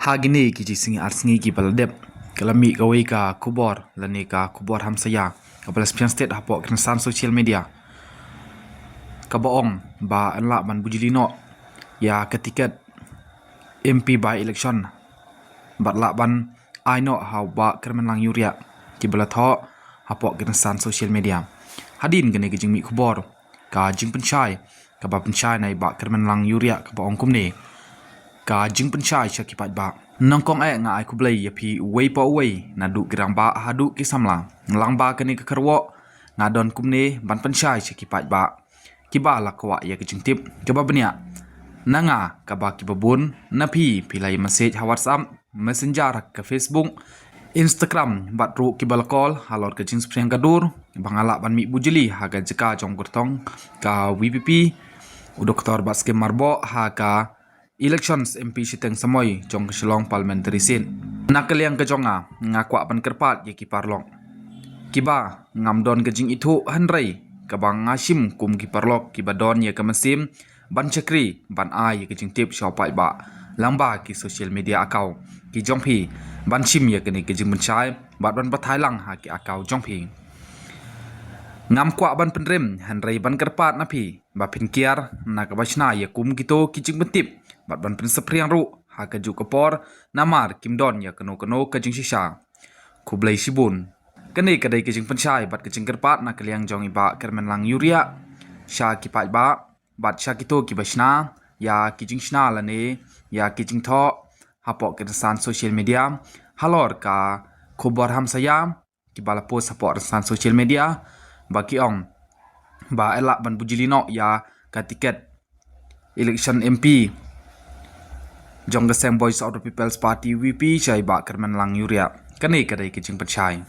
Hagini kiji singi arsingi ki baladep kalami kawai ka kubor lani ka kubor hamsaya kapala spian state hapok kenasan social media kabaong ba anla ban bujilino ya ketiket MP by election bat la ban aino hau ba kermenlang yuria ki balatho hapok kenasan social media hadin gane kijing mi kubor ka jing penchai ka ba penchai nai ba kermenlang yuria ka baong kumne ka jing penchai syakipat ba nongkong nga ai kublai yapi wei po wei na du girang ba hadu ki samla lang ba kani ka karwo nga don kumne ban penchai syakipat ba ki ba la kwa ya ki jing tip ka ba benya nanga ka ba ki babun na pi pilai message ha WhatsApp messenger ka Facebook Instagram bat ru ki balakol halor ka jing spreng gadur bangala ban mi bujili ha ga jika jong gurtong ka WPP Dr. Baske Marbo ha ka elections MP siteng samoy jong keselong parliamentary sin nakaliang ke jonga ngakwa pan kerpat ye ki parlong kiba ngamdon ke jing itu hanrei kabang ngasim kum ki parlok ki badon ye kamasim ban chakri ban ai ye ke jing tip shopai ba lamba ki social media akau ki jongphi ban chim ye ke ni ke jing menchai bat ban pathai lang ha ki akau jongphi ngam kwa ban penrem hanrei ban kerpat na phi ba phin kiar na ka bachna ye kum kito ki jing betip bat ban pen sepriang ru ha ka ju kapor namar kimdon ya kano ka jing shisha kublai sibun kane kadai ke jing penchai bat ke jing kerpat na kaliang jong iba kermenlang yuria sha ki pai ba bat sha kito ki bachna ya ki jing shna lane ya ki jing tho hapok ke san social media halor ka khobor hamsaya ki bala post hapok san social media baki ong ba elak ban bujilino ya ka tiket election MP Jong Geseng Voice of the People's Party VP Jai ba kermenlang yuria kane kadai ke jing penchai